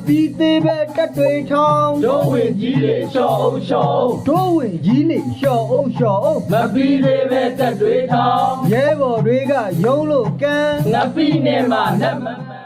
ပြီးသေးပဲတက်တွေထောင်း ဒိုးဝင်ကြီးလေရှော့အောင်ရှော့အောင် တို့ဝင်ကြီးလေလျှော်အောင်လျှော်အောင် မပြီးသေးပဲတက်တွေထောင်း ရဲဘော်တွေကရုံးလို့ကန်း ငါပြီးနေမှနတ်မမှန်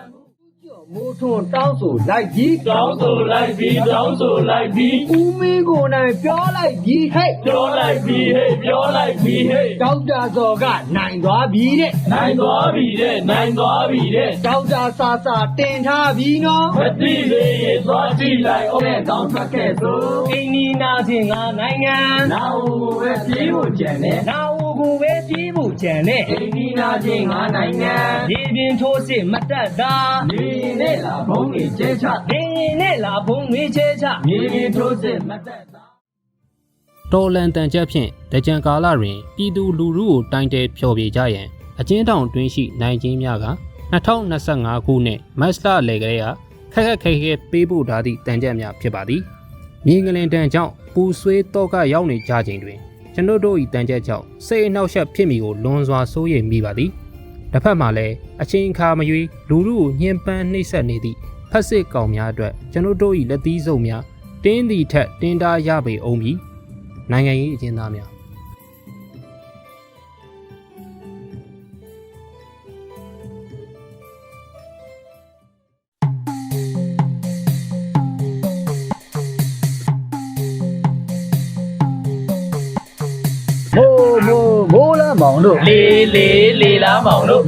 မိုးထွန်းတောင်းဆိုလိုက်ကြီး တောင်းဆိုလိုက်ပြီးတောင်းဆိုလိုက်ပြီး ဦးမင်းကိုနိုင်ပြောလိုက်ကြီးဟဲ့ ပြောလိုက်ပြီးဟဲ့ပြောလိုက်ပြီးဟဲ့ ဒေါက်တာဇော်ကနိုင်သွားပြီတဲ့ နိုင်သွားပြီတဲ့နိုင်သွားပြီတဲ့ ဒေါက်တာစာစာတင်ထားပြီနော် မသိသေးရင်သွားကြည့်လိုက်အောင်နဲ့ကောင်းထွက်ခဲ့သို့ အင်းနီနာချင်းငါနိုင်ငံ နာဦးပဲပြေးဖို့ကြံနဲ့ နာအိုကိုပဲပြေးဖို့ကြံနဲ့ အိမ်နီနာချင်းငါနိုင်ငံ ရေပြင်ထိုးစစ်မတက်တာ နေနဲ့လာဘုံကြီးကျဲချ နေရင်နဲ့လာဘုံငွေချဲချ မြေပြင်ထိုးစစ်မတက်တာ တော်လန်တန်ချက်ဖြင့်တကြံကာလတွင်ပြည်သူလူထုကိုတိုင်တဲဖျော်ဖြေကြရန်အကျဉ်းထောင်တွင်းရှိနိုင်ချင်းများက2025ခုနှစ်မတ်လလယ်ကလေးကခက်ခက်ခဲခဲပေးပို့ထားသည့်တန်ချက်များဖြစ်ပါသည်မြေငလင်တန်ကြောင့်ပူဆွေးတော့ကရောက်နေကြချိန်တွင်ကျွန်တို့တို့၏တန်ချက်ကြောင့်စိတ်အနှောက်အယှက်ဖြစ်မိကိုလွန်စွာစိုးရိမ်မိပါသည်တစ်ဖက်မှာလည်းအချိန်အခါမရွေးလူထုကိုညှဉ်းပန်းနှိပ်စက်နေသည့်ဖက်စစ်ကောင်များအတွက်ကျွန်တို့၏လက်သီးစုံများတင်းသည့်ထက်တင်းတာရပေအောင်မည်နိုင်ငံရေးအကျဉ်းသားများ မိုးလာမောင်တို့ လေလားမောင်တို့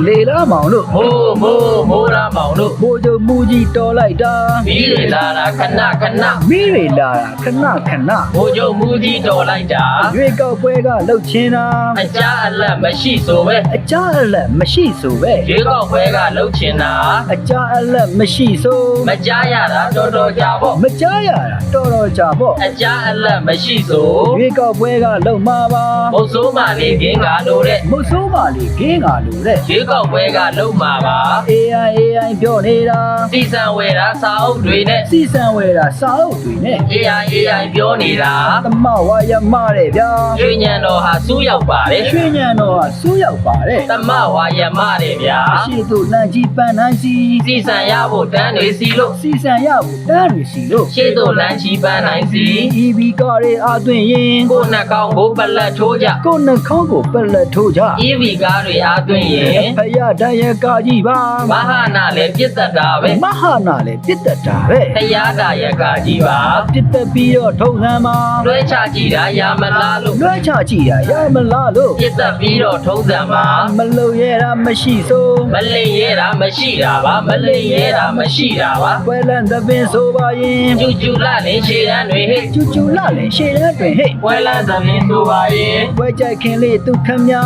လေလာမောင်တို့ မိုးလားမောင်တို့ ဘိုးချုပ်မူကြီးတော်လိုက်တာ ပြီးရလာတာခဏခဏ မိတွေလာတာခဏခဏ ဘိုးချုပ်မူကြီးတော်လိုက်တာ ရွေကောက်ပွဲကလှုပ်ချင်းတာ အကြအလက်မရှိဆိုပဲ အကြအလက်မရှိဆိုပဲ ရေကောက်ပွဲကလှုပ်ချင်တာ အကြအလက်မရှိဆို မကြားရတာတော်တော်ကြာပေါ့ မကြားရတာတော်တော်ကြာပေါ့ အကြအလက်မရှိဆို ရွေကောက်ပွဲကလှုပ်မှာပါ မုတ်ဆိုးမလေးခင်းကလို့တဲ့ မုတ်ဆိုးပါလေခင်းကလို့တဲ့ ရေကောက်ပွဲကလှုပ်မှာပါ AI ပြောနေတာ စီစံဝယ်တာစာအုပ်တွေနဲ့ စီစံဝဲတာစာအုပ်တွေနဲ့ AI ပြောနေတာ သမဝါယမတဲ့ဗျာ ရွှေညံတော်ဟာစူးရောက်ပါတယ် ရွှေညံတော်ကစူးရောက်ပါတယ် သမဝါယမတဲ့ဗျာ ရှေ့သို့လမ်းကြီးပန်းနှန်းစီ စီစံရဖို့တန်းတွေစီလို့ စီစံရဖို့တန်းတွေစီလို့ ရှေ့သို့လမ်းချီပန်းနိုင်စီ EV ကားတွေအားသွင်းရင် ကိုယ်နှကောင်းကိုပလက်ထိုးကြ ကိုယ်နှခေါင်းကိုပက်လက်ထိုးကြ EV ကားတွေအားသွင်းရင် ဖရတန်ရကာကြီးပါ မဟာနာလည်းပြစ်သက်တာပဲ မဟာနာလည်းပြစ်တတ်တာပဲ တရားတာရကာကြီးပါ ပြစ်တတ်ပြီးတော့ထုံစံမှာ လွှဲချကြည့်တာရမလားလို့ လွှဲချကြည့်ရရမလားလို့ ပြစ်သက်ပြီးတော့ထုံးစံမှာ မလုံရတာမရှိဆို မလိမ်ရဲတာမရှိတာပါမလိမ်ရဲတာမရှိတာပါ ပွဲလန်းသပင်ဆိုပါရင် ကျူကျူလာနေရှေ့တန်းတွေဟဲ့ ကျူကျူလာလေရှေ့တန်းတွင်ဟဲ့ ပွဲလန်းသမင်းဆိုပါရင် ပွဲကြိုက်ခင်လေးသူခမညာ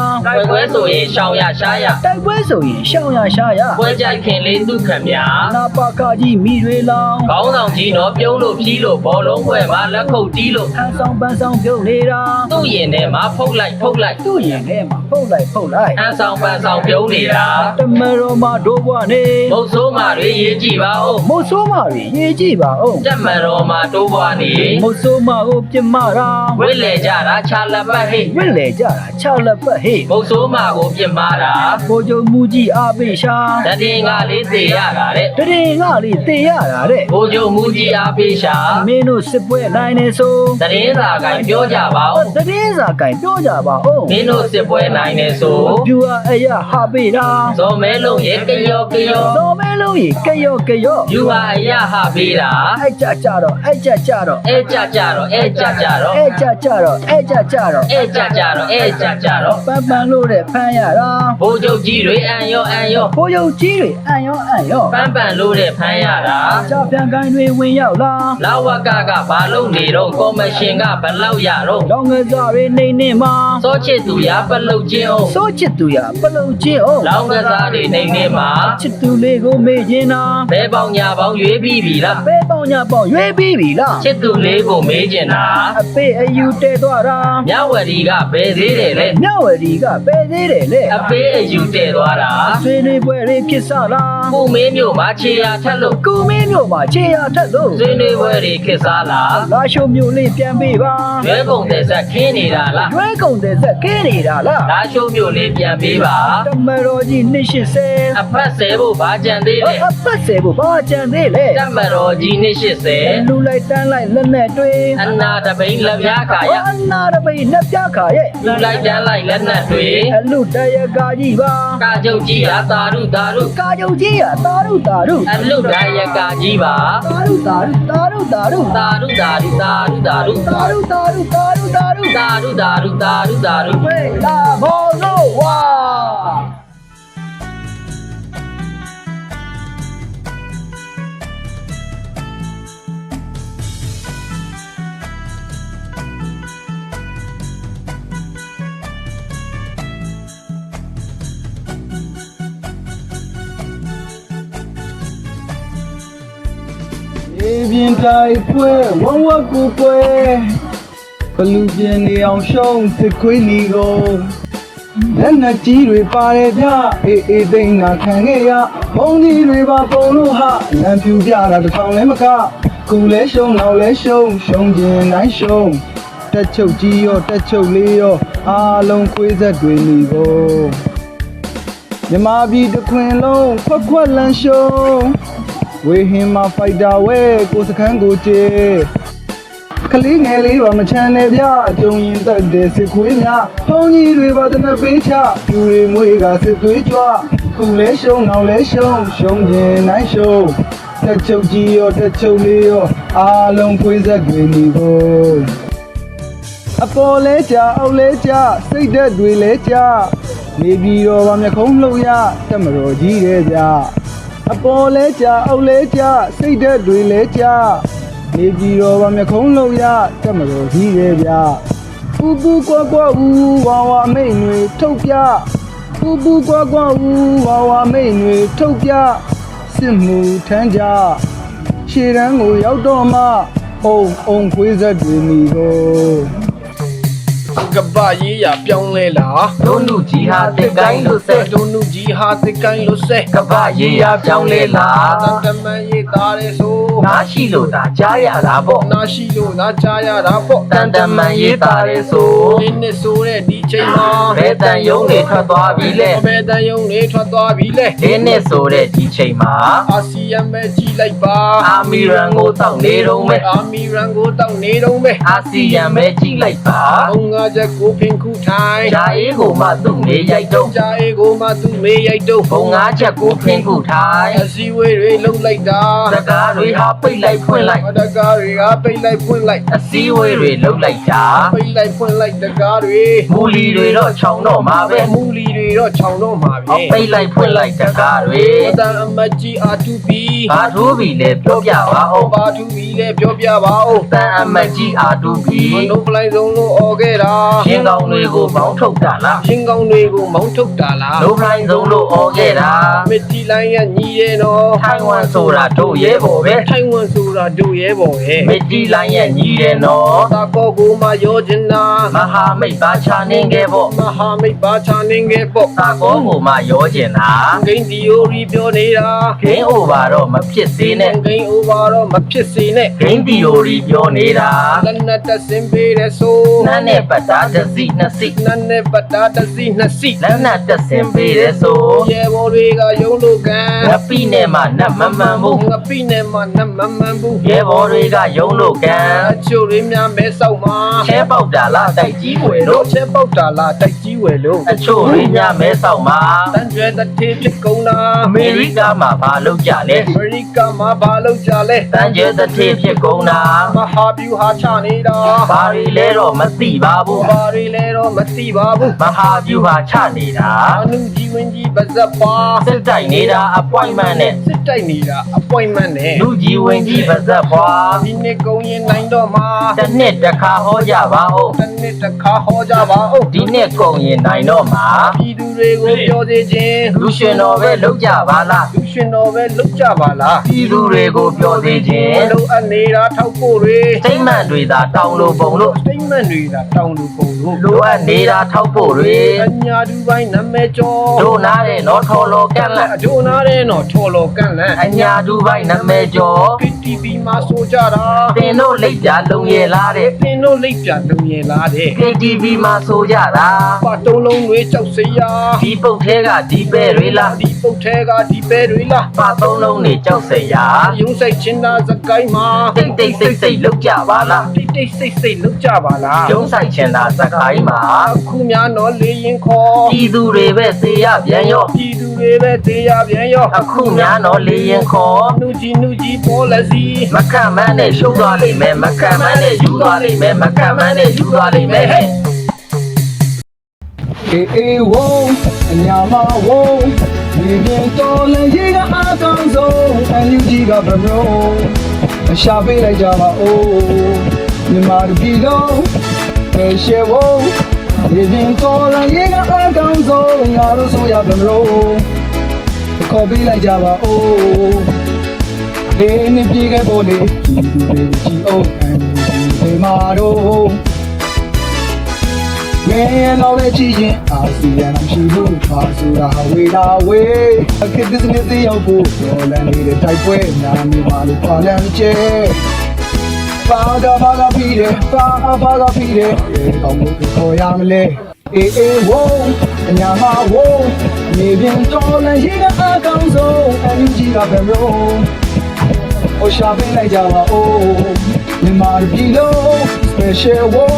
ပွဲဆိုရင်ရှောင်းရရှားရ တိုက်ပွဲဆိုရင်ရှောင်းရရှာရ ပွဲကြိုက်ခင်လေးသူခမညာ နာပါကကြီးမိတွေလောင် ခေါင်းဆောင်ကြီးတော့ပြုံးလို့ဖြီးလို့ဘောလုံးပွဲမှာလက်ခုပ်တီးလို့ ဟန်ဆောင်ပန်းဆောင်ပြုတ်နေတာ သူ့ရင်ထဲမှာဖုတ်လိုက် သူ့ရင်ထဲမှာဖုတ်လိုက် အန်းဆောင်ပန်းဆောင်ပြုံးနေတာ တမတော်မှာဒိုးဘွားနေ မုတ်ဆိုးမာတွေရေးကြည့်ပါဦး မို့ဆိုးမတွေရေးကြည့်ပါဦး တက်မတော်မှာတိုးပွားနေ မို့ဆိုးမကိုပြစ်မတာ ဝိလေကြတာခြာလက်ပတ်ဟိ ဝစ်လေကြတာချလက်ပတ်ဟေ့ မုတ်ဆိုးမာကိုပြစ်မှားတာ ဘိုးချုပ်မူကြီးအားပေးရှာ တတင်ကလေးသေးရတာတဲ့ တရင်ကလေးတေရတာတဲ့ ဘိုးချုပ်မူကြီးအားပေးရှာ မင်းတို့စစ်ပွဲနိုင်နေဆို တရင်စာကင်ပြောကြပါဦး တရင်စာကင်ပြောကြပါဦး မင်းတို့စစ်ပွဲနိုင်နေဆို ပြူအရဟာပေးတာ ဇော်မဲလုံးရဲ့ကယော တော်မဲလုံးကြီးကယောကယော ယူဟာအရဟာပေးတာ အဲ့ကြကြတော့အဲ့ကြကြတော့ အဲကြကြတော့အဲကြကြတော့ အဲ့ကြကြတော့အဲ့ကြကြတော့ အဲကြကြတော့အဲကြကြတော့ ပန်းပန်းလို့တဲ့ဖမ်းရတာ ဘိုးချုပ်ကြီးတွေအန်ရော ဘိုးချုပ်ကြီးတွေအံ့ရော ပန်းပန်လို့တဲ့ဖမ်းရတာ ကြာပြန်ကိုင်းတွေဝင်ရောက်လာ လာဝကဘာလုပ်နေတော့ကော်မရှင်ကဘလောက်ရတော့ လောင်ငယ်စားတွေနေနေမှာ စောချစ်သူရပလုတ်ချင်းအောင် စိုးချစ်သူရပလုံချင်းအောင် လောင်းကစားတွေနေနေမှာ ချစ်သူလေးကိုမေ့ခြင်းနာ ဘဲပေါင်ညာပေါင်းရွေးပြီးပြီလား ပဲပေါင်ညာပေါင်ရွေးပြီးပြီလား ချစ်သူလေးကိုမေးကျင်တာ အပေအယူတဲသွားတာ မြဝတီကဘယ်ဈေ သေးတယ်လေ မြောက်ဝတီကပဲသေးတယ်လေ အပေးအယူတည်သွားတာ ဆွေးနွေးပွဲတွေဖြစ်စားလား ကိုမင်းမျိုးမှာခြေရာထက်လို့ ကိုမင်းမျိုးမှာခြေရထက်လို့ ဆွေးနွေးပွဲတွေခစ်စားလား လာရှုံမျိုးလေးပြန်ပေးပါ ရွဲကုန်တဲ့ဆက်ခင်းနေတာလား ရွေးကုန်တဲ့ဇက်ကင်းနေတာလား လာရှုံးမျိုးလေးပြန်ပေးပါ တမတော်ကြီး280 အဖက်ဆဲဖို့ဘာကြံသေးလဲ အပတ်စေဖို့ဘာကြံသေးလဲ တမတော်ကြီးနှစ်80 လူလိုက်တန်းလိုက်လက်နဲ့တွေး အနာတပိန်လက်ပြားခါရ အနာတပိနှစ်ပြခါရဲ့ လူလိုက်တန်းလိုက်လက်နဲ့တွေ အလူတရကာကြီးပါ ကာကျုပ်ကြီးဟာတာရုတာရု ကာယုတ်ကြီးရတာရုတာရု အလူဒရကာကြီးပါ တာရုတာရုတာရုတာရု တာရုတာရုတာရုတာရု တာရုတာရုတာရုတာရု တာရုတာရုတာရုတာရု ဝေးလာဘောလို့ဝါ ေပြင်းတိုင်းပွဲဝဝကူပွဲဘလူပြင်းနေအောင်ရှုံးစစ်ခွေးနေကုန်လက်နက်ကြီးတွေပါတယ်ဗျအေးအေးသိန်းနာခံခဲ့ရဘုံကြီးတွေပါပုံလို့ဟာလမ်းပြူပြတာတစ်ထောင်လဲမကကူလဲရှုံးနောက်လဲရှုံးရှုံးခြင်းတိုင်းရှုံးတက်ချုပ်ကြီးရောတက်ချုပ်လေးရောအားလုံးခွေးဆက်တွေနေကုန်မြမပြည်တစ်ခွင်လုံးခွက်လန်းရှုံးဝေဟင်မှာဖိုက်တာဝဲကိုစခန်းကိုကျေကလေးငယ်လေးပါမချမ်းနဲ့ဗျအကြုံရင်တက်တဲ့စစ်ခွေးများဘုံကြီးတွေပါတနက်ပေးချပြူတွေမွေးကစစ်သွေးကြွခုလဲရှုံးနောက်လဲရှုံးရှုံးခြင်းနိုင်ရှုံးတက်ချုပ်ကြီးရောတက်ချုပ်လေးရောအားလုံးခွေးဆက်တွေနေကုန်အပေါ်လဲကြအောက်လဲကြစိတ်သက်တွေလဲကြနေပြီးတော့ဗာမျက်ခုံးလှုပ်ရတက်မတော်ကြီးတဲ့ဗျအပေါ်လဲကြအောက်လဲကြစိတ်သက်တွေလဲကြနေပြီးတော့ဗာမျက်ခုံးလုံးရတက်မလို့ကြီးရဲ့ဗျပူပူကွာကွာဦးဝါဝါမိတ်တွေထုတ်ပြပူပူကွာကွာဦးဝါဝါမိတ်တွေထုတ်ပြစစ်မှုထမ်းကြခြေတန်းကိုရောက်တော့မှအုံခွေးဆက်တွေနေကိုကပရေးရပြောင်းလဲလာ ဒုနုကြီးဟာတစ်ကိုင်းလို့ဆက် ဒုနုကြီးဟာတစ်ကိုင်းလို့ဆက်က ပရေးရပြောင်းလဲလာ တမန်ရေးသားရဲဆို ငါရှိလို့သာကြားရတာပေါ့ နာရှိလို့နာကြားရတာပေါ့ တန်တမန်ရေးတာရဲဆို ဒီနှစ်ဆိုတဲ့ဒီချိန်မှာ ဘယ်တန်ယုံတွေထွက်သွားပြီလဲ ဘယ်တန်ယုံတွေထွက်သွားပြီလဲ ဒီနှစ်ဆိုတဲ့ဒီချိန်မှာ အာဆီယံပဲကြည်လိုက်ပါ အာမီရန်ကိုတောက်နေတော့မယ် အာမီရန်ကိုတောက်နေတော့မယ် အာဆီယံပဲကြည့်လိုက်ပါ ဘုံငါချက်ကိုဖင်ခုထိုင် ဂျာအေးကိုမှသူ့နေရိုက်တော့ ကြာအေကိုမှသူ့မေးရိုက်တော့ ဘုံငါးချက်ကိုဖင်းခုထိုင် အစည်းဝေးတွေလှုပ်လိုက်တာ စကားတွေဟာပိတ်လိုက်ဖွင့်လိုက် တကားတွေကပိတ်လိုက်ဖွင့်လိုက် အစည်းအဝေးတွေလှုပ်လိုက်တာ ပိတ်လိုက်ဖွင့်လိုက်တကားတွေ မူလီတွေတော့ခြောင်တော့မှာပဲ မူလီတွေတော့ခြောင်တော့မှာပဲ ပိတ်လိုက်ဖွင့်လိုက်တကားတွေ တန်အမကြီးအာတူပီ ဘာထိုးပြီလဲပြောပြပါအောင် ဘာတူပီလဲပြောပြပါဦး တန်အမတ်ကြီးအာတူပြီ မနိုပလိုက်ဆုံးလို့អော်ခဲ့တာ ရှင်ကောင်းတွေကိုမောင်းထုတ်တာလား ရှင်ကောင်းတွေကိုမောင်းထုတ်တာလား လိုဖိုင်းဆုံးလို့អော်ခဲ့တာ မစ်တီလိုင်းရဲ့ညီရဲနော် ထိုင်ဝမ်ဆိုတာတို့ရဲဘော်ပဲ ထိုင်ဝမ်ဆိုတာတို့ရဲဘော်ရဲ့ မစ်တီလိုင်းရဲ့ညီတယ်နော် တာကောကိုမှရောချင်တာ မဟာမိတ်ပါချနေခဲ့ပေါ့ မဟာမိတ်ပါချနေခဲ့ပေါ့ သာကောကိုမှရောကျင်တာ ဂိမ်းဒီယိုရီပြောနေတာ ဂိမ်းအိုဘာတော့မဖြစ်သေးနဲ့ ဂိမ်းအိုဗာတော့မဖြစ်စေနဲ့ ဂိမ်းတီယိုရီပြောနေတာ လက်နက်တက်စင်ပေးတဲ့ဆို နန်းနဲ့ပတ်တာတစ်စီနှစ်စီ နန်းနဲ့ပတ်တာတစ်စီနှစ်စီ လက်နက်တက်စင်ပေးတဲ့ဆို ရဲဘော်တွေကယုံလို့ကံ ငပိနဲ့မှနတ်မမှန်ဘူး ငပိနဲ့မှနတ်မမှန်ဘူး ရဲဘော်တွေကယုံလို့ကံ အချို့တွေများမဲဆောက်မှာ ချဲပေါက်တာလားတိုက်ကြီးွယ် တို့ လို့ ချဲပေါက်တာလားတိုက်ကြီးဝယ်လို့ အချို့တွေညမဲဆောက်မှာ တန်ကျွဲတစ်ထေးဖြစ်ကုန်တာ အမေရိကမှာဘာလုပ်ကြလဲ အမေရိကမှာဘာလုပ်ကြလဲ တန်ကျဲတစ်ထေဖြစ်ကုန်တာ မဟာဗျူဟာချနေတာ ဘာတွေလဲတော့မသိပါဘူး ဘာတွေလဲတော့မသိပါဘူး မဟာဗျူဟာချနေတာ အနုကြီးဝင်းကြီးပါဇက်ပါ စစ်တိုက်နေတာ appointment နဲ့ စစ် တိုက်နေတာ appointment နဲ့ လူကြီးဝင်ကြီးပါဇက်ပွား ဒီနေ့ကုန်ရင်နိုင်တော့မှာ တစ်နှစ်တစ်ခါဟောကြပါဦး တစ်နှစ်တစ်ခါဟောကြပါဦး ဒီနှစ်ကုန်ရင်နိုင်တော့မှာ ပြည်သူတွေကိုပြောစေခြင်း လူရှင်တော်ပဲလုပ်ကြပါလား လူရှင်တော်ပဲလုပ်ကြပါလား ပြည်သူတွေကိုပြောသေးခြင်း လိုအပ်နေတာထောက်ဖို့တွေ စိတ်မှန်တွေသာတောင်းလို့ပုံလို့ statement တွေကတောင်းလို့ပုံလို့ လိုအပ်နေတာထောက်ဖို့တွေ အညာတူပိုင်းနာမည်ကျော် တို့နာတဲ့နော်ထော်လော်ကန့်လန့် အဒိုနာတဲ့တော့ထော်လော်ကန့်လန့် အညာဒူဘိုင်းနာမည်ကျော် PTV မှာဆိုကြတာ တင်တို့လိပ်ပြလုံရလားတဲ့ သင်တို့လိပ်ပြလုံရင်လားတဲ့ KTV မှာဆိုကြတာ ပါတုံးလုံးတွေကြောက်စရာ ဒီပုတ်ထဲကဒီပဲတွေလား ဒီပုတ်ထဲကဒီပဲတွေလား ပါသုံးလုံးနေကြောက်စရာ ရုံးဆိုင်ချင်းသာစကိုင်းမှာ တိတ်တိတ်စိတ်စိတ်လောက်ကြပါလား တိတ်တိတ်ဆိတ်ဆိတ်လုပ်ကြပါလား ကျုံးဆိုင်ချင်တာစကိုင်းမှာ အခုများတော့လေရင်ခေါ် ပြည်သူတွေပဲသေးရပြန်ရော ပြည်သူတွေပဲတရားပြန်ရော အခုများတော့လေရင်ခေါ် နုကြီး policy မကန့်မန်းနဲ့ရှုံးသွားလိမ့်မယ်မကန့်မန်းနဲ့ယူသွားလိမ့်မယ်မကန့်မန်းနဲ့ယူသွားလိမ့်မယ် အေးဝုံအညာမဝုံဒီပြင်တော်လည်းရေကအကောင်းဆုံးအန်ယူဂျီကဘဘရောအရှာပေးလိုက်ကြပါဦးမြန်မာပြည်လုံးပဲရှေဝုံဒီပြင်တော်လည်းရေကအကောင်းဆုံးငါတို့ဆိုရဘဘရောခေါ်ပေးလိုက်ကြပါဦးဒီနေ့ပြေခဲ့ပေါ်လေဒီလူတွေကြည့်အောင်အန်ယူဂျီတွေမာတော့မင်းတော့လည်းကြည့်ရင်အာဆီယံရှိလို့ပါဆိုတာဝေလာဝေးအခက်ဒစ်နေသေးရောက်ဖို့တော်လန်နေတဲ့တိုက်ပွဲနာမည်ပါလို့ပါလန်ချေဘာကပြီးတယ်ဘာကပြီးတယ်ကောင်းလို့ခေါ်ရမလဲအေးဝုံအညာမဝုံနေပြင်တော်လန်ရေးကအကောင်းဆုံးအန်ယူဂျီကဘယ်မျိုးဟိုရှာပေးလိုက်ကြပါဦးမြန်မာပြည်လုံး special wow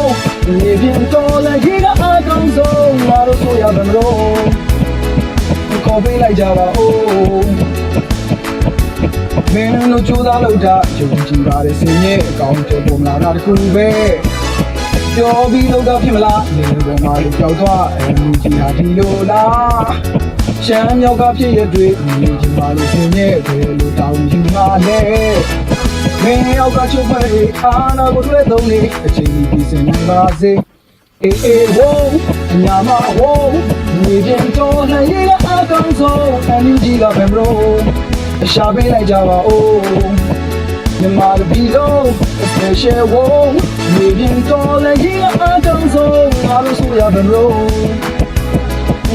နေပြင်တော်လည်းရေကအကောင်းဆုံးငါတို့ဆိုရမလို့ခေါ်ပေးလိုက်ကြပါဦးမင်းတို့ကြိုးစားလို့တာယုံကြည်ပါတဲ့စင်ရဲ့အကောင့်တွေပုံလာတာတခုပဲပြောပြီးလို့တော့ဖြစ်မလားနေပေါ်မှာလို့ကြောက်သွားအမှုကြီးဟာဒီလိုလားရှမ်းမြောက်ကဖြစ်ရတွေ့နေချင်ပါလို့စင်ရဲ့ဘယ်လိုတောင်းယူမှာလဲမင်းယောက်ကချုပ်ဖွဲ့အာနာကိုတွေ့သုံးနေအချိန်ကြီးပြင်ဆင်နေပါစေအေးဝုံညာမဝုံနေပြင်တော်လည်းရေကအကောင်းဆုံးအန်ယူဂျီကဘယ်လိုအရှာပေးလိုက်ကြပါဦးမြန်မာပြည်လုံး special wow နေပြင်တော်လည်းရေကအကောင်းဆုံးငါတို့ဆိုရဘယ်လို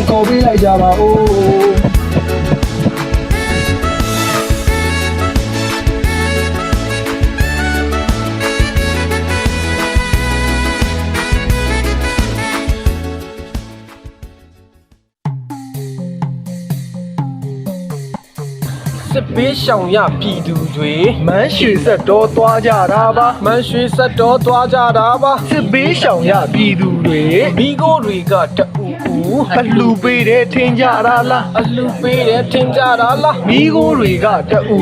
ခေါ်ပေးလိုက်ကြပါဦးစစ်ပေးရှောင်ရပြည်သူတွေမန်းရွှေဆက်တော်သွားကြတာပါမန်းရွှေဆက်တော်သွားကြတာပါစစ်ပေးရှောင်ရပြည်သူတွေမိကိုတွေကတူအလှပေးတယ်ထင်ကြတာလားအလှပေးတယ်ထင်ကြတာလားမိကိုတွေကတူ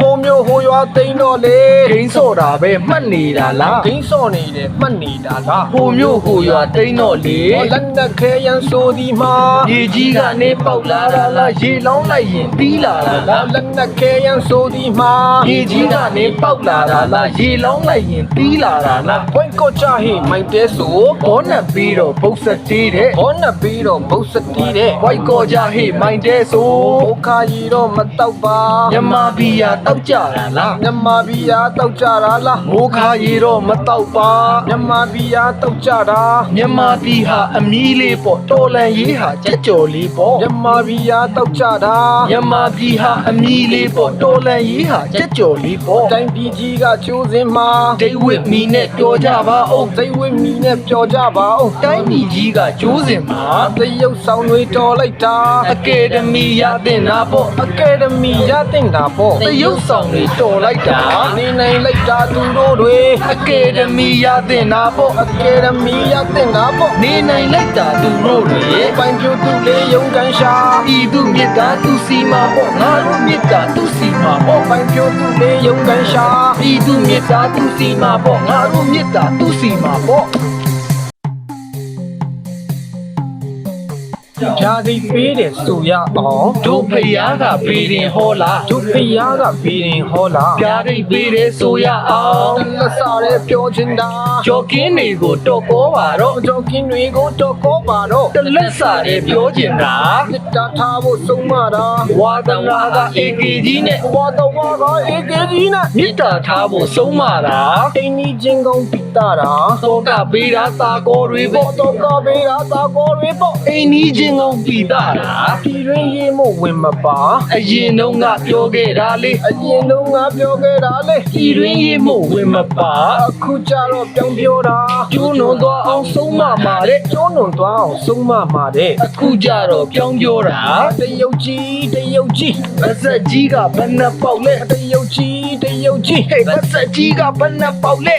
ဟိုမျိုးဟိုရွာသိန်းတော့လေဂိမ်းစော့တာပဲမှတ်နေတာလားဂိမ်းစော့နေတယ်မှတ်နေတာလားဟိုမျိုးဟိုရွာသိန်းတော့လေလက်နက်ခဲရန်ဆိုဒီမှာရေကြီးကနေပေါက်လာတာလားရေလောင်းလိုက်ရင်တီးလာတာလားလက်နက်ခဲရန်ဆိုဒီမှာရေကြီးကနေပေါက်လာတာလားရေလောင်းလိုက်ရင်တီးလာတာလားဘွိုင်းကိုချဟိမိုက်တဲဆိုဘောနက်ပြီးတော့ဘုတ်စတီးတဲ့ဘောနက်ပြီးတော့ဘုတ်စတီးတဲ့ဘွိုင်းကိုချဟိမိုက်တဲဆိုဘုခါကြီးတော့မတောက်ပါမြန်မာပြည်ယာတောက်ကြတာလားမြန်မာပြည်ယာတောက်ကြတာလားဘုခါကြီးတော့မတောက်ပါမြန်မာပြည်ယာတောက်ကြတာမြန်မာပြည်ဟာအမီးလေးပေါ့တော်လန်ရေးဟာကြက်ကြော်လေးပေါ့မြန်မာပြည်ယာတောက်ကြတာမြန်မာပြည်ဟာအမီးလေးပေါ့တော်လန်ရေးဟာကြက်ကြော်လေးပေါ့တိုင်းပြည်ကြီးကချိုးစင်မှာဒိတ်ဝစ်မီနဲ့ပြောကြပါအောင်ဒိတ်ဝစ်မီနဲ့ပြောကြပါအောင်တိုင်းပြည်ကြီးကချိုးစင်မှာသရုပ်ဆောင်တွေတော်လိုက်တာအကယ်ဒမီရတဲ့နာပေါ့အကယ်ဒမီရတဲ့နာပေါ့သရုပ်ဆောင်တွေတော်လိုက်တာနေနိုင်လိုက်တာသူတို့တွေအကယ်ဒမီရတဲ့နာပေါ့အကယ်ဒမီရတဲ့နာပေါ့နေနိုင်လိုက်တာသူတို့တွေပိုင်ပြိုသူလေးရုံကန်ရှာဤသူမြစ်တာသူစီမှာပေါ့ငါတို့မြစ်တာသူစီမှာပေါ့ပိုင်ပြိုသူလေးရုံကန်ရှာဤသူမြစ်တာသူစီမှာပေါ့ငါတို့မြစ်တာသူစီမှာပေါ့ ဖြာစီပေးတယ်ဆိုရအောင် တို့ဖျားကဘေးရင်ဟောလား ဒုဖယားကဘီရင်ဟောလာ ဖြားရိတ်ပေးတယ်ဆိုရအောင် လက်စားရဲပြောချင်တာ ကြော်ကင်းတွေကိုတော့ကောပါတော့ ကြောက်ကင်းတွေကိုတော့ကောပါတော့ တလက်စားတဲ့ပြောချင်တာ တစ်တာထားဖို့ဆုံးမတာ ဝါသနာက AKG နဲ့ ဝါတော့ဝါကအေကေကြီးနဲ့ မေတ္တာထားဖို့ဆုံးမတာ တိန်ကြီးချင်းကောင်းပိတာတာ တော့ကပေးတာသာကောတွေပေါ့ တော့ကပေးတာသာကောတွေပေါ့ အိမ်နီးချင်းကောင်းပြီးတာတာ ပြည်တွင်းရေးမို့ဝင်မပါ အရင်တုန်းကပြောခဲ့တာလေ အရင်တော့ငါပြောခဲ့တာလေ ပြည်တွင်းရေးမို့ဝင်မပါ အခုကြတော့ပြောင်းပြောတာ ကျိုးနွန်သွားအောင်ဆုံးမမှာတဲ့ ကျောင်းလွန်သွားအောင်ဆုံးမမှာတဲ့ အခုကြတော့ပြောင်းပြောတာ တရုတ်ကြီးတရုတ်ကြီး ဗဇက်ကြီးကဘယ်နှပေါက်လဲ တရုတ်ကြီးတရုတ်ကြီး ဗဇက်ကြီးကဘယ်နှပေါက်လဲ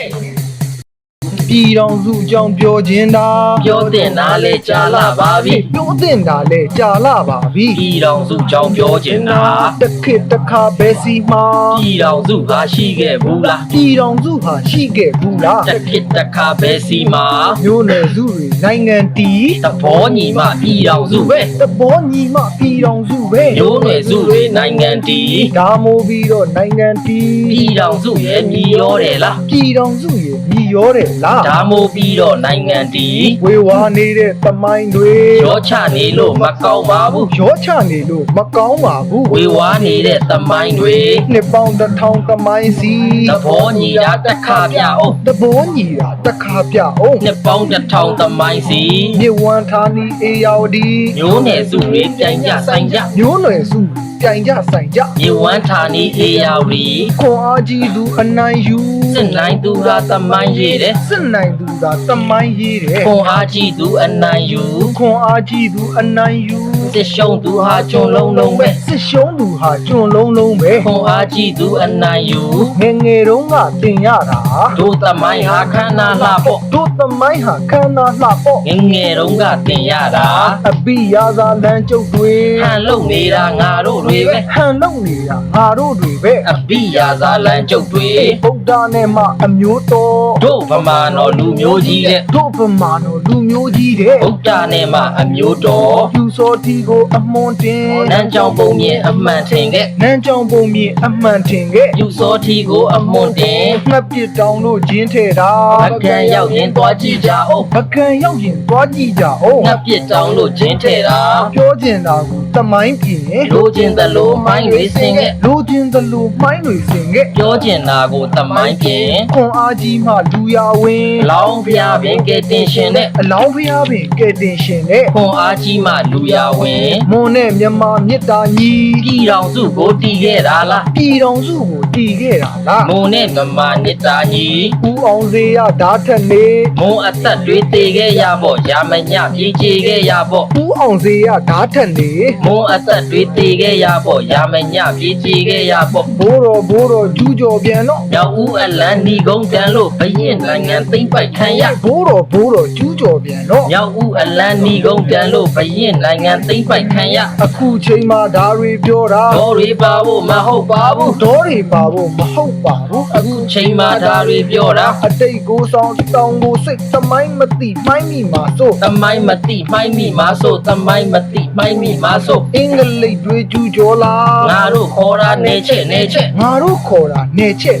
ပြည်တော်စုအကြောင်းပြောခြင်းတာ ပြောတင်တာလဲကြားလာပါပြီ ပြောတင်တာလဲကြာလာပါပြီ ပြည်တော်စုကြောင်းပြောချင်တာ တစ်ခေတ်တစ်ခါပဲစီမှာ ပြည်တော်စုကရှိခဲ့ဘူးလား ပြည်တော်စုဟာရှိခဲ့ဘူးလား တစ်ခေတ်တစ်ခါပဲစီမှာ မျိုးနယ်စုတွေနိုင်ငံတီး သဘောညီမပြည်တော်စုပဲ သဘောညီမပြည်တော်စုပဲ မျိုးနွယ်စုတွေနိုင်ငံတီး ဒါမိုးပြီးတော့နိုင်ငံတီး ပြည်တော်စုရဲ့မြည်ရောတယ်လား ပြည်တော်စုရဲ့မြည်ရောတယ်လား ဒါမို့ပြီးတော့နိုင်ငံတီး ဝေဝါနေတဲ့သမိုင်းတွေ ရောချနေလို့မကောင်းပါဘူး ရောချနေလို့မကောင်းပါဘူး ဝေဝါနေတဲ့သမိုင်းတွေ နှစ်ပေါင်းတစ်ထောင်သမိုင်းစီ သဘောညီတာတစ်ခါပြအောင် သဘောညီတာတစ်ခါပြအောင် နှစ်ပေါင်းတစ်ထောင်သမိုင်းစီ မြေဝမ်းဌာနီအေယာဝတီ မျိုးနယ်စုတွေပြိုင်ကြဆိုင်ကြ မျိုးနွယ်စုပြိုင်ကြဆိုင်ကြ မြေဝမ်းဌာနီအေယာဝတီ ခွန်အားကြီးသူအနိုင်ယူ စစ်နိုင်သူကသမိုင်းရေးတယ် စစ်နိုင်သူသာသမိုင်းရေးတယ် ခွန်အားကြီးသူအနိုင်ယူ ခွန်အားကြီးသူအနိုင်ယူ စစ်ရှုံးသူဟာကျွန်လုံးလုံးပဲ စစ်ရှုံးသူဟာကျွန်လုံးလုံးပဲ ခွန်အားကြီးသူအနိုင်ယူ ငယ်ငယ်တုန်းကတင်ရတာ တို့သမိုင်းဟာခန္ဓာလှပေါ့ တို့သမိုင်းဟာခန္ဓာလှပေါ့ ငယ်ငယ်တုန်းကတင်ရတာ အပိယာသာလမ်းကျုပ်တွေ ဟန်လုံနေတာငါတို့တွေပဲ ဟန်လုံနေတာငါတို့တွေပဲ အပိယာဇာလန်ကျုပ်တွေ ဗုဒ္ဓနဲ့မှအမျိုးတော် တို့ဗမာတော်လူမျိုးကြီးတဲ့ တို့ဗမာတော်လူမျိုးကြီးတဲ့ ဗုဒ္ဓနဲ့မှအမျိုးတော် ပြူစောတီကိုအမွန်တင် နန်းကြောင်ပုံမြင်အမှန်ထင်ခဲ့ နန်းကြောင်ပုံမြင်အမှန်တင်ခဲ့ ယူစောထီကိုအမွန်တင် ငှက်ပစ်တောင်းလို့ကျင်းထဲတာ အကန်ရောက်ရင်သွားကြည့်ကြအောင် ပကံရောက်ရင်သွားကြည့်ကြအောင် ငှက်ပြစ်တောင်းလို့ကျင်းထဲတာ ပြောကျင်တာကိုသမိုင်းပြင် လိုချင်သလိုမိုင်းတွေစင်ခဲ့ လိုချင်သလိုမိုင်းတွေစင်ခဲ့ ပြောချင်တာကိုသမိုင်းပြင် ခွန်အားကြီးမှလူရဝင် လောင်းဖျားပင်ကဲတင်ရှင်နဲ့ အလောင်းဖျားပင်ကဲတင်ရှင်နဲ့ ခွန်အားကြီးမှလူရဝင် မွန်နဲ့မြမမြစ်တာညီ ပြည်တော်စုကိုတည်ခဲ့တာလား ပြည်တော်စုကိုတည်ခဲ့တာလား မုံနဲ့မမနစ်တာညီ ဦးအောင်စေရဓာတ်ထက်နေ မုံအသက်တွေတည်ခဲ့ရပေါ့ရာမညပြေးချေခဲ့ရပေါ့ ဦးအောင်စေရဓာတ်ထက်နေ မုံအသက်တွေတည်ခဲ့ရပေါ့ရာမညပြေးချေခဲ့ရပေါ့ ဘိုးတော်ကျူးကျော်ပြန်တော့ မြောက်ဦးအလန်းဒီကုန်းတန်လို့ဘရင်နိုင်ငံသိမ့်ပိုက်ခံရ ဘိုးတော်ကျူးကျော်ပြန်တော့ မြောက်ဦးအလန်းဒီကုန်းတန်လို့ဘရင်နိုင်ငံသိမ့်ပိုက်ခံရ အခုချိန်မှာဓာတွေပြောတာ တော်တွေပါဖို့မဟုတ်ပါဘူး ဒေါ်တွေပါဖို့မဟုတ်ပါဘူး အခုချိန်မှာဒါတွေပြောတာ အတိတ်ကိုဆောင်တောင်ကိုစိတ်သမိုင်းမသိမိုင်းမိမှာဆို သမိုင်းမသိမိုင်းမိမာဆိုသမိုင်းမသိမိုင်းမိမာဆို အင်္ဂလိပ်တွေကျူးကျော်လာ ငါတို့ခေါ်တာနေချက်နေချက် ငါတို့ခေါ်တာနေချက်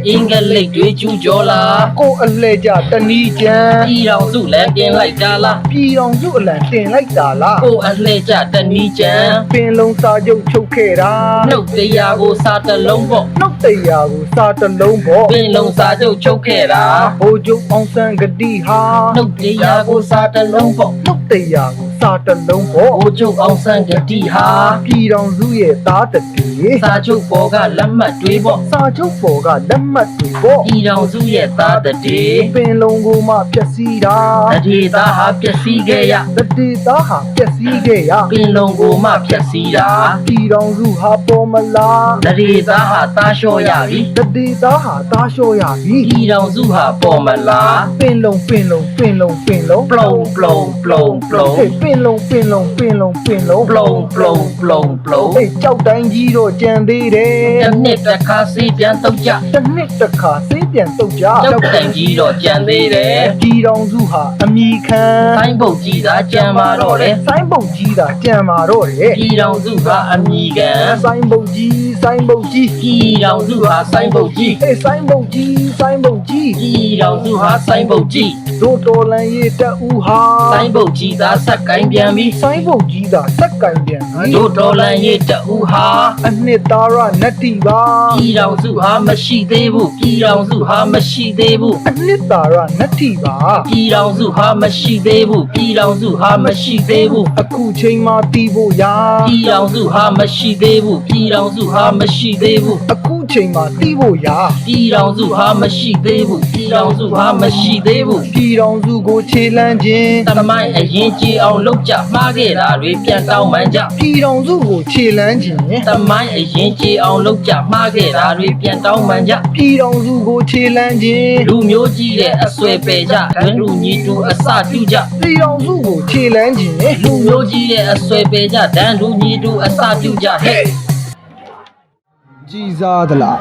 အင်္ဂလိပ်တွေကျူးကျော်လာ ကိုအလှဲ့ကြတဏီကျန် ပြည်တော်စုလည်းပြင်လိုက်တာလား ပြည်တော်စုအလံတင်လိုက်တာလား ကိုအလှဲ့ကြတဏီချံ ပင်လုံးစာချုပ်ချုပ်ခဲ့တာ နှုတ်တရားကိုစားတလုံးပေါ့ နှုတ်တရားကိုစာတစ်လုံးပေါ့ ပင်လုံးစားချုပ်ချုပ်ခဲ့တာ ဘိုးကျုပ်အောင်ဆန်းဂတိဟာ နှုတ်တရားကိုစားတလုံးပေါ့ နှုတ်တရားကိုစာတစ်လုံးပေါ့ ဘိုးချုပ်အောင်ဆန်းကတိဟာ ပြည်တော်စုရဲ့သားတတိ စားချုပ်ပေါ်ကလက်မှတ်တွေပေါ့ စာချုပ်ပေါ်ကလက်မှတ်တွေပေါ့ ပြည်တော်စုရဲ့သားတည်း ပင်လုံးကိုမှဖြက်စီးတာ တတိသားဟာပျက်စီးခဲ့ရ တတိသားဟာဖြက်စီးခဲ့ရ ပင်လုံးကိုမှပျက်စီးတာ ပြည်တော်စုဟာပေါ်မလား တတိသားဟာသားလျှော့ရပြီ တတိသားဟာသားလျှော့ရပြီ ပြည်တော်စုဟာပေါ်မလား ပင်လုံး ပလုံပလုံပလုံပလုံပလုံ ဟေးပင်လုံး ပလုံပလုံပလုံ ဟေးကြောက်တိုင်းကြီးတော့ကြံသေးတယ် တစ်နှစ်တစ်ခါစီးပြန်တော့ကြ တစ်နှစ်တစ်ခါစေး ပြန်တုတ်ကြ ကြောက်တိုင်ကြီးတော့ကြံသေးတယ် ပြည်တော်စုဟာအမိခံ ဆိုင်းပုတ်ကြီးသာကြံမာတော့တယ် ဆိုင်းပုတ်ကြီးသာကြံမာတော့တယ် ပြည်တော်စုဟာအမိခံ ဆိုင်းပုတ်ကြီးဆိုင်းပုတ်ကြီး ပြည်တော်စုဟာဆိုင်းပုတ်ကြီး အေးဆိုင်းပုတ်ကြီးဆိုင်းပုတ်ကြီး ပြည်တော်စုဟာဆိုင်းပုတ်ကြီး တို့တော်လန်ရေးတက်ဦးဟာ ဆိုင်းပုတ်ကြီးသာဆက်ကိုင်းပြန်ပြီ ဆိုင်းပုတ်ကြီးသာစက်ကင်ပြန်ပြီ တို့တော်လန်ရေးတအူဟာ အနှစ်သားရနတ္တိပါ ပြည်တော်စုဟာမရှိသေးဘူးပြည်တော်စုဟာမရှိသေးဘူး အနှစ်သားရနတ္တိပါ ပြည်တော်စုဟာမရှိသေးဘူးပြည်တော်စုဟာမရှိသေးဘူး အခုချိန်မှတီးဖို့ရာ ပြည်တော်စုဟာမရှိသေးဘူးပြည်တော်စုဟာမရှိသေးဘူး အခုချိန်မှတီးဖို့ရာ ပြည်တော်စုဟာမရှိသေးဘူးပြည်တော်စုဟာမရှိသေးဘူး ပြည်တော်စုကိုခြေလှမ်းခြင်း တမိုင်းအရင်ကြီးအောင်လုပ်ကြမှားခဲ့တာတွေပြန်တောင်းပန်ကြ ပြည်တော်စုကိုခြေလှမ်းခြင်း တမိုင်းအရင်ကြီးအောင်လုပ်ကြမှားခဲ့တာတွေပြန်တောင်းပန်ကြ ပြည်တော်စုကိုခြေလှမ်းခြင်း လူမျိုးကြီးတဲ့အဆွဲပယ်ကြဒန်းလူညီတူအစပြုကြ ပြည်တော်စုကိုခြေလှမ်းခြင်း လူမျိုးကြီးတဲ့အဆွဲပယ်ကြဒန်းလူညီတူအစပြုကြဟဲ့ ကြည်စားသလား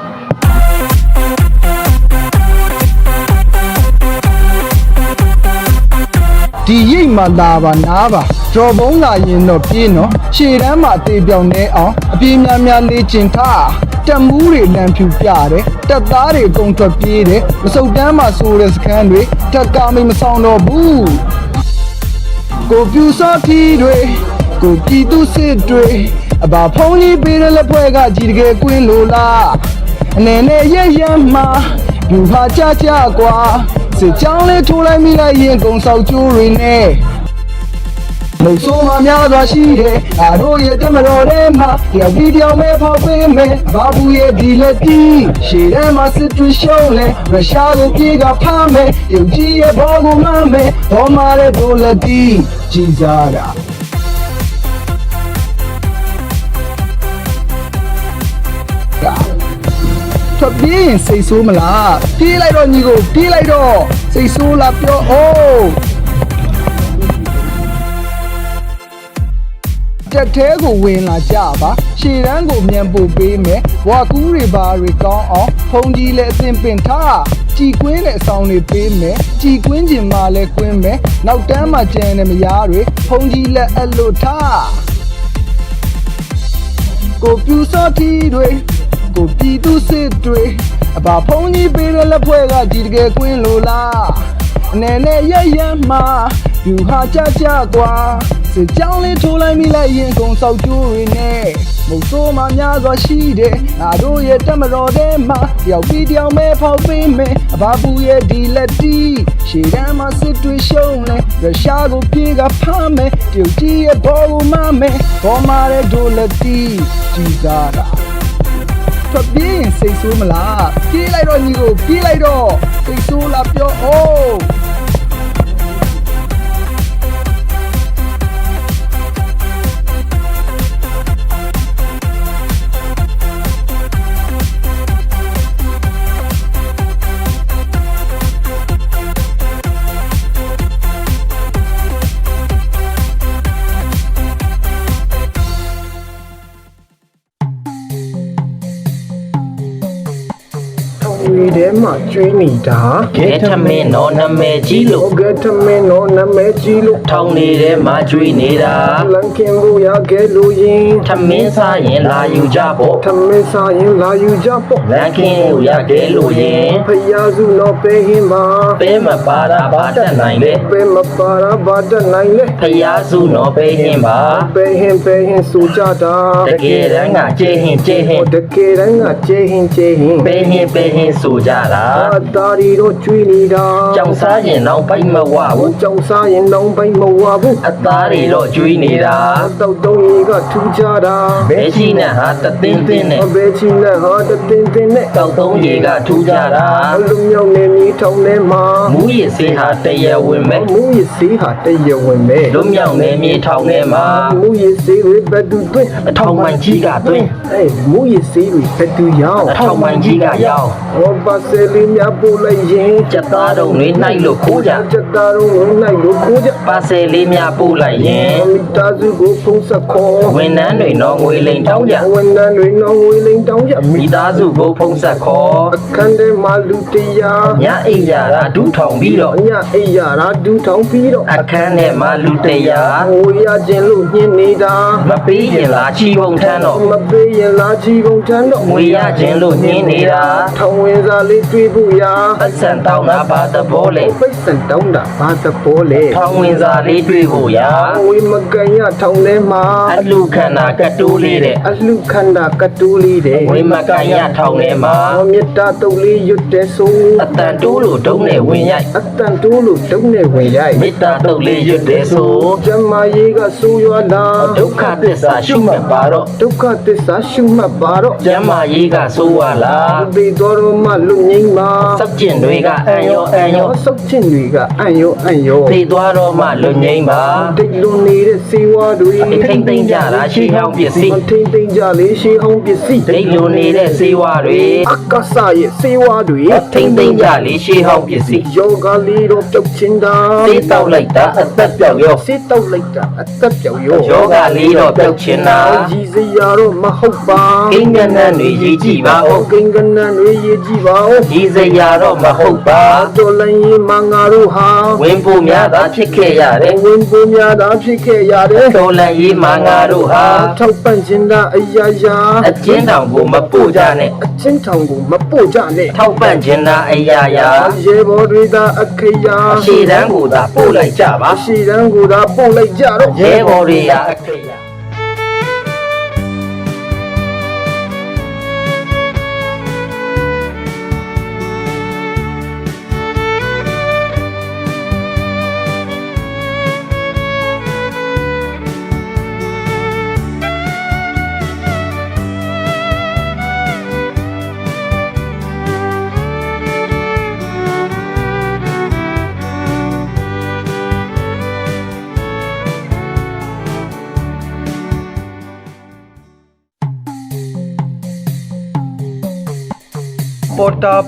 ဒီရိတ်မှလာပါနားပါကြော်ဘုံလာရင်တော့ပြေးနော်ရှေ့တန်းမှာအသေးပြောင်းနေအောင်အပြေးများများလေးကျင်ထားတက်မူးတွေလမ်းဖြူပြတယ်တက်သားတွေကုံထွက်ပြေးတယ်မစုတ်တန်းမှာဆိုတဲ့စခန်းတွေထက်ကမိမဆောင်တော့ဘူးကိုပြူစောတီတွေကိုပြည်သူစစ်တွေအဘာဖုံးကြီးပေးတဲ့လက်ဖွဲ့ကကြီးတကယ်ကွင်းလို့လားအနေနဲ့ရရမှာလူဟာကြကြကွာစစ်ကြောင်းလေးထိုးလိုက်မိလိုက်ရင်ကုံဆောက်ကျိုးတွေနဲ့မုံဆိုးမှများစွာရှိတယ်ငါတို့ရဲ့တမတော်ထဲမှာတယောက်ဒီတယောက်မဲ့ဖောက်ပေးမယ်ဘာဘူးရဲ့ဒီလက်ကြီးရှေ့ထဲမှာစစ်တွေရှုံးလဲရုရှားကိုပြေးကဖမ်းမယ်ရုပ်ကြီးရဲ့ဘောကိုမှမ်းမယ်ဘောမာတဲ့ဒိုလက်တီကြီးစားတာထွက်ပြေးရင်စိတ်ဆိုးမလားပြေးလိုက်တော့ညီကိုပြေးလိုက်တော့စိတ်ဆိုးလားပြောအောင်တက်သေးကိုဝင်လာကြပါရှေ့တန်းကိုမြန်ပို့ပေးမယ်ဘွာကူးတွေဘာတွေကောင်းအောင်ဖုန်ကြီးလည်းအသင်ပင်ထားကြည်ကွင်းတဲ့အဆောင်တွေပေးမယ်ကြည်ကွင်းကျင်မှလည်းကွင်းမယ်နောက်တန်းမှာကျန်တဲ့မယားတွေဖုန်ကြီးလည်းအလွတ်ထားကိုပြူစောတီတွေကိုပြည်သူစစ်တွေအဘာဖုံးကြီးပေးတဲ့လက်ဖွဲ့ကကြီးတကယ်ကွင်းလို့လားအနေနဲ့ရရမှာယူဟာကြကြကွာစစ်ကြောင်းလေးထိုးလိုက်မိလိုက်ရင်ကုံဆောက်ကျိုးတွေနဲ့မုံဆိုးမှများစွာရှိတယ်ငါတို့ရဲ့တမတော်ထဲမှာတယောက်ပြီးတယောက်မဲဖောက်ပေးမယ်အဘာဘူးရဲ့ဒီလက်တီရှေ့တန်းမှာစစ်တွေရှုံးလဲရုရှားကိုပြေးကဖမ်းမယ်တရုတ်ကြီးရဲ့ဘောကိုမှမယ်ဘောမာတဲ့ဒိုလက်တီကြီးစားတာထွက်ပြေးရင်စိတ်ဆိုးမလားပြေးလိုက်တော့ညီကိုပြေးလိုက်တော့စိတ်ဆိုးလားပြောအောင်ဒီထဲမှာကျွေးနေတာ ကဲထမင်းတော့နာမည်ကြီးလို့ ကဲထမင်းတော့နာမည်ကြီးလို့ ထောင်းနေတဲ့မှာကျွေးနေတာ လန်ကင်ကိုရခဲ့လို့ရင် ထမင်းစားရင်လာယူကြပေါ့ ထမင်းစားရင်လာယူကြပေါ့ လန်ခင်းကိုရခဲ့လို့ရင် ဖယားစုတော့ပေးဟင်းပါ ပဲမပါတာဘာတတ်နိုင်လဲ ပေးမပါတာဘာတတ်နိုင်လဲ ဖျားစုတော့ပဲရင်ပါ ပေးဟင်းဆိုကြတာ တကယ်တမ်းကကျေဟင်ကျေဟင် တကယ်တမ်းကကျေဟင်း ပဲဟင်ဆိုကြတာ အသားရီတို့ကျွေးနေတာ ကြောင်စားရင်တော့ဘိုက်မဝဘူး ကြောင်စားရင်တော့ဘိုက်မဝဘူး အသားတွေတော့ကျွေးနေတာ တောက်တုံးကြီးကထူကြတာ ဘဲချီနဲ့ဟာတသင်းသင်းနဲ့ ဘဲချီနဲ့ဟာတတင်းတင်းနဲ့ တောက်သုံးရေကထူကြတာ အလူမြောက်နေမြေထောင်ထဲမှာ မူရစ်စေးဟာတရဝင်မဲ့ မူရစ်စေးဟာတရဝင်မဲ့ လွမြောက်နေမြေထောင်ထဲမှာ မူရစ်စေးတွေဘယ်သူသွင်း အထောင်မိုင်ကြီးကသွင်း မူရစ်စေးတွေဘယ်သူရောင်း အထောင်မိုင်ကြီးကရောက် ဟော ပါစဲလေးများပို့လိုက်ရင် ချက်သားတော့နှွေးနိုင်လို့ခိုးကြ ချက်သားတော့နိုင်လို့ခိုးကြ ပါစယ်လေးများပို့လိုက်ရင် မိသားစုကိုဖုံးဆက်ခေါ် ဝန်ထမ်းတွေတော့ငွေလိမ်တောင်းကြ ဝန်ထမ်းတွေနော်ငွေလိမ်တောင်းကြ မိသားစုကိုဖုံးဆက်ခေါ် အခန်းထဲမှာလူတရား ညအိမ်ရတာဒူးထောင်ပြီးတော့ ညအိပ်ရတာဒူးထောင်ပြီးတော့ အခန်းထဲမှာလူတရား ဟိုရခြင်းလို့ညင်နေတာ မပေးရင်လားချီပုံထမ်းတော့ မပေးရင်လာချီကုန်ထမ်းတော့ ငွေရခြင်းလို့ညင်းနေတာ ထောင်ဝင်စားလေးတွေးဖို့ရာ ပတ်စံတောင်းတာဘာသဘောလဲ ပိတ်စံတောင်းတာဘာသဘောလဲ ထောင်ဝင်စားလေးတွေ့ဖို့ရာ ဝေမကန်ရထောင်ထဲမှာ အလူခန္ဓာကတိုးလေးတဲ့ အလှခန္ဓာကတူးလေးတဲ့ ဝိမကန်ရထောင်ထဲမှာ မေတ္တာတုတ်လေးရွတ်တဲ့ဆို အတန်တိုးလို့ဒုံနဲ့ဝင်ရိုက် အတန်တိုးလို့တုံးနဲ့ဝင်ရိုက် မေတ္တာတုတ်လေးရွတ်တယ်ဆို ကျမရေးကဆိုးရွားလာ ဒုက္ခသစ္စာရှုမှတ်ပါတော့ ဒုက္ခသစ္စာရှုမှတ်ပါတော့ ကျမ်းမာရေးကဆိုးဝါလား ဒီတော်မှလူငိမ့်ပါ စောက်ကျင်တွေကအံ့ရောအံ့ရော စောက်ချင်းတွေကအံ့ရောအံ့ရော သိသွားတော့မှလွတ်ငိမ့်ပါ တိတ်လွန်နေတဲ့စေဝါတွေ ထိမ့်သိမ့်ကြတာရှေးဟောင်းပစ္စည်း ထိမ့်သိမ့်ကြလေရှေးဟောင်းပစ္စည်း ဒိတ်လိုနေတဲ့စေဝါတွေ အကဆရဲ့စေဝါတွေ ထိမ့်သိမ့်ကြလေရှေးဟောင်းပစ္စည်း ယောဂလေးတော့ပြုတ်ချင်းတာ စေးတောက်လိုက်တာအသက်ပြောက်ရော စေးတောက်လိုက်တာအသက်ပြောက်ရော ယောဂလေးတော့ပြုတ်ချင်တာ ကြီးစရာတော့မဟုတ်ပါ ကိန်းကနန်းတွေရေးကြည့်ပါဦး ကိန်းကနန်းတွေရေးကြည့်ပါဦး ကြီးစရာတော့မဟုတ်ပါ တော်လိုင်းရင်မငါတို့ဟာ ဝင်ဖို့များသာဖြစ်ခဲ့ရတယ် ဝင်ပုံများသာဖြစ်ခဲ့ရတယ် တော်လန်ရေးမှာငါတို့ဟာ ထောက်ပံ့ခြင်းသာအရာရာ အကျဉ်းတောင်ကိုမပို့ကြနဲ့ အချင်းထောင်ကိုမပို့ကြနဲ့ ထောက်ပံ့ခြင်းသာအရာရာ ရေဘော်တွေသာအခရာ ရှေ့တန်းကိုသာပို့လိုက်ကြပါ ရှေ့တန်းကိုသာပို့လိုက်ကြတော့ ရဲဘော်တွေရာအခရာ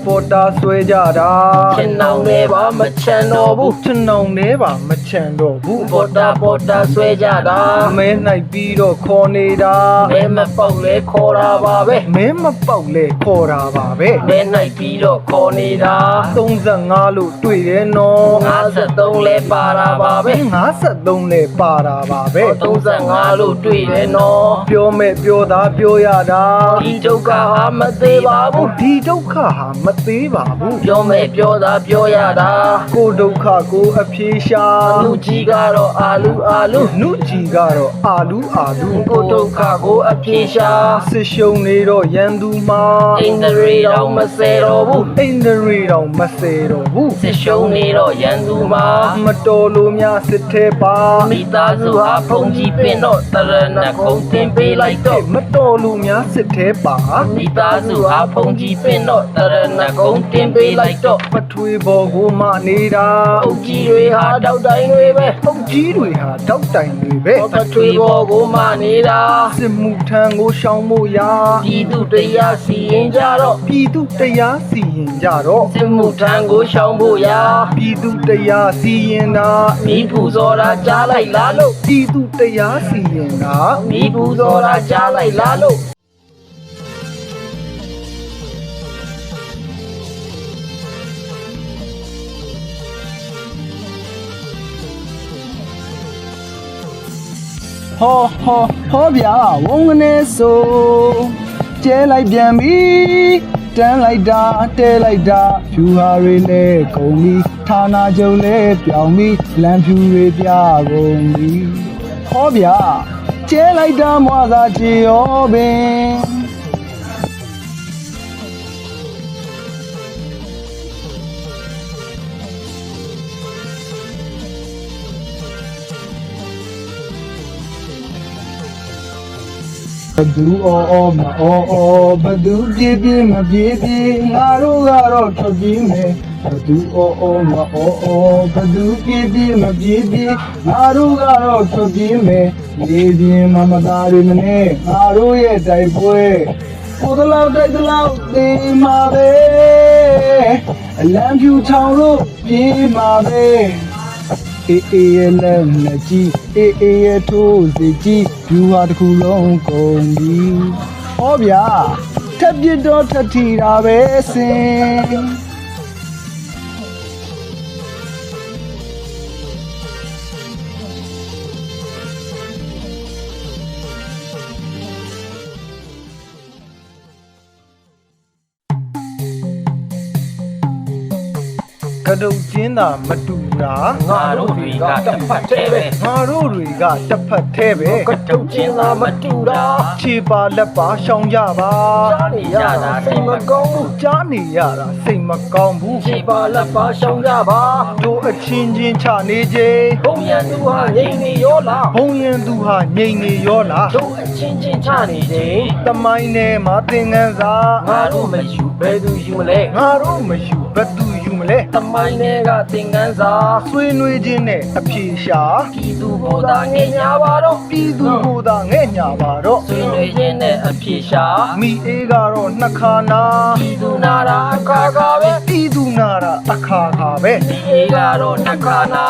ပေါ်တာဆွဲကြတာ ချင်အောင်နေပါမချန်တော့ဘူး ချင်အောင်နေပါမချန်တော့ဘူး ပေါ်တာဆွဲကြတာ မဲနိုင်ပြီးတော့ခေါ်နေတာ မဲမပေါက်လဲခေါ်တာပါပဲ မဲမပေါက်လဲခေါ်တာပါပဲ မဲနိုင်ပြီးတော့ခေါ်နေတာ 35လို့တွေ့တယ်နော် 53လဲပါတာပါပဲ 53လဲပါတာပါပဲ 35လို့တွေ့တယ်နော် ပြောမဲ့ပြောတာပြောရတာ ဒီဒုက္ခဟာမသေးပါဘူး ဒီဒုက္ခဟာမသေးပါဘူး ပြောမဲ့ပြောတာပြောရတာ ကိုဒုက္ခကိုအပြေရှာ လူကြီးကတော့အာလူ နုကြီးကတော့အာလူ ကိုဒုက္ခကိုအပြေရှာ ဆစ်ရှုံနေတော့ရန်သူမှာ အိန္ဒြေတော်မဆယ်တော့ဘူး အိန္ဒြေတော်မဆယ်တော့ဘူး စစ်ရှုံးနေတော့ရန်သူမှာ မတော်လို့များစစ်သေးပါ မိသားစုဟာဖုန်ကြီးပင်တော့တရဏခုံတင်ပေးလိုက်တော့ မတော်လို့များစစ်သေးပါ မိသားစုဟာဖုန်ကြီးပင်တော့တရဏခုံတင်ပေးလိုက်တော့ ပထွေပေါ်ကိုမနေတာ အုတ်ကြီးတွေဟာတောက်တိုင်းတွေပဲ ပုတ်ကြီးတွေဟာတောက်တိုင်တွေပဲ ပထွေပေါ်ကိုမနေတာ စစ်မှုထမ်းကိုရှောင်ဖို့ရာ ပြည်သူတရားစီရင်ကြတော့ ပြည်သူတရားစီရင်ကြတော့ စစ်မှုထမ်းကိုရှောင်ဖို့ရာ ပြည်သူတရားစီရင်တာ မိဖူစောတာကြားလိုက်လားလို့ ပြည်သူတရားစီရင်တာ မိဖူစောတာကြားလိုက်လားလို့ ဟောဗျာဝုံကနေဆိုကျဲလိုက်ပြန်ပြီတန်းလိုက်တာတဲလိုက်တာဖြူဟာတွေနဲ့ကုန်ပြီဌာနာကြုံနဲ့ပြောင်းပြီလမ်းဖြူတွေပြကုန်ပြီဟောဗျာကျဲလိုက်တာမွာသာချေရောပင် ဘသူအော်မအော်ဘသူပြေးပြေးမပြေးပြေးငါတို့ကတော့ထွက်ပြေးမယ်ဘသူအော်မအော်ဘသူပြေးပြေးမပြေးပြေးငါတို့ကတော့ထွက်ပြေးမယ်လေပြင်းမမသားတွေမနဲ့ငါတို့ရဲ့တိုက်ပွဲကိုယ်တလောက်တိုက်တလောက်ဒီမှာပဲ အလံဖြူထောင်လို့ပြေးမှာပဲအေးအေးရဲ့လက်နဲ့ကြီးအေးအေးရဲ့ထိုးစီကြီးယူဟာတစ်ခုလုံးကုန်ပြီဟောဗျာထပ်ပြတော့ထပ်ထီတာပဲစင်ကတုတ်ကျင်းသာမတူတာ ငါတို့တွေကတစ်ဖက်တည်းပဲ ငါတို့တွေကတစ်ဖက်သေးပဲ ကတုတ်ချင်းသာမတူတာ ခြေပါလက်ပါရှောင်ကြပါ ကြားနေရတာစိတ်မကောင်းဘူး ကြားနေရတာစိတ်မကောင်းဘူး ခြေပါလက်ပါရှောင်ကြပါ တို့အချင်းချင်းချနေခြင်း ဘုံရန်သူဟာငြိမ်နေရောလား ဘုံရင်သူဟာငြိမ်နေရောလား တို့အချင်းချင်းချနေခြင်း တမိုင်းနဲ့မသင်ငန်းစာ ငါတို့မယူဘယ်သူယူမလဲ ငါတို့မယူဘသူယူမလဲ တမိုင်းတွေကသင်္ကန်းစာ ဆွေးနွေးခြင်းနဲ့အဖြေရှာ ပြည်သူကိုယ်သာငြိမ်ညာပါတော့ ပြည်သူကိုယ်သာငဲ့ညာပါတော့ ဆွေးနွေးခြင်းနဲ့အဖြေရှာ မိအေးကတော့နှစ်ခါနာ ပြည်သူနာတာအခါခါပဲ ပြည်သူနာတာအခါခါပဲ ဒီအေးကတော့နှခါနာ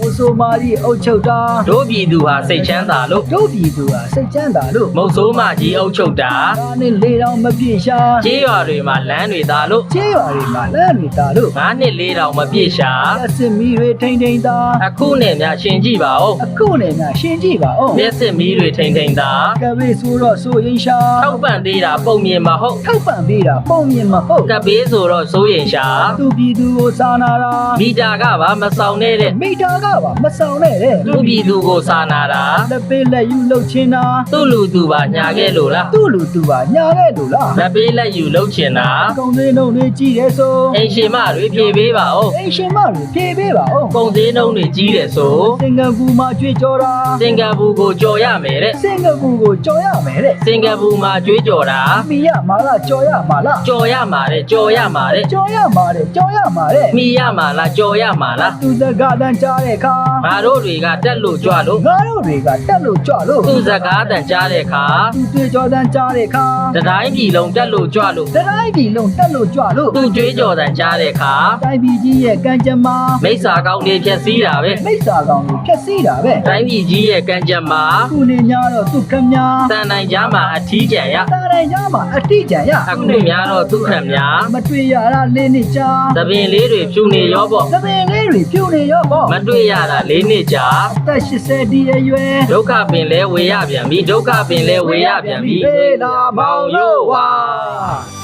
မိုးဆိုမာကြီးအုတ်ချုပ်တာ တို့ပြည်သူဟာစိတ်ချမ်းသာလို့ တို့ပြည်သူဟာစိတ်ချမ်းသာလို့ မုတ်ဆိုးမကြီးအုပ်ချုပ်တာ ဒါနဲ့လေတောင်မပြည့်ရှာ ကြေးရွာတွေမှာလမ်းတွေသာလို့ ချေးရွာတွေမှာလမ်းတွေတာလို့ 9နှစ်4တောင်မပြည့်ရှာ လက်စစ်မီတွေထိန်ထိန်သာ အခုနဲ့များရှင်ကြည့်ပါဦး အခုနဲ့ငါရှင်းကြည့်ပါဦး မျက်စစ်မီးတွေထိန်ထိန်သာ ကဘေးဆိုတော့ဆိုရင်ရှာ ထောက်ပံ့သေးတာပုံမြင်မဟုတ် ထောက်ပံ့ပေးတာပုံမြင်မဟုတ် ကပ်ဘေးဆိုတော့စိုးရင်ရှာ သူပြည်သူကိုစာနာတာ မီတာကပါမဆောင်နဲ့တဲ့ မိတာကပါမဆောင်နဲ့တဲ့ သူပြည်သူကိုစာနာတာ လက်ပေးလက်ယူလှုပ်ချင်တာ သူ့လူသူပါညာခဲ့လို့လား သူ့လူသူပါညာခဲ့လို့လား လက်ပေးလက်ယူလှုပ်ချင်တာ ကုံသေးနှုံတွေကြည့်ရဲဆို အိမ်ရှင်မတွေဖြေပေးပါဦး အိမ်ရှင်မတွေပြေးပေးပါဦး ပုံသေးနှုံးတွေကြီးတယ်ဆို စင်ကာပူမှာကြွေးကြော်တာ စင်ကာပူကိုကြော်ရမယ်တဲ့ စင်ကာပူကိုကြော်ရမယ်တဲ့ စင်ကာပူမှာကြွေးကြော်တာ မီရမာလားကြော်ရမာလား ကြော်ရမှာတဲ့ကြော်ရမှာတဲ့ ကြော်ရမာတဲ့ကြော်ရမာတဲ့ မိရမှာလားကြော်ရမှာလား သူတကတန်ကြားတဲ့အခါ ငါတို့တွေကတက်လို့ကြွလို့ ငါတို့တွေကတက်လို့ကြွလို့ သူ့စကားတန်ကြားတဲ့အခါ သူတွေ့ကြော်တန်ကြားတဲ့အခါ တတိုင်းပြည်လုံးတက်လို့ကြွလို့ တတိုင်းပြည်လုံးတက်လို့ကြွလို့ သူ့ကြွေးကြော်တန်ကြားတဲ့အခါ တိုင်းပြည်ကြီးရဲ့ကံကြမ္မာ မိစ္ဆာကောင်းတွေဖြက်စီးတာပဲ မိစ္ဆာကောင်ကိုဖျက်ဆီးတာပဲ တိုင်းပြည်ကြီးရဲ့ကံကြမ္မာ ခုနေများတော့သူခမညာ တန်နိုင်ကြားမှာအထီးကျန်ရ တာတိုင်းကြားမှာအတိကျန်ရ အခုများတော့ဒုက္ခများ မတွေ့ရတာလေးနှစ်ကြာ သပင်လေးတွေဖြူနေရောပေါ့ သပင်လေးတွေပြုတ်နေရောပေါ့ မတွေ့ရတာ၄နှစ်ကြာ အသက်80ဒီအရွယ် ဒုက္ခပင်လဲဝေရပြန်ပြီဒုက္ခပင်လဲဝေရပြန်ပြီ ဟေးလာမောင်ရိုးဝါ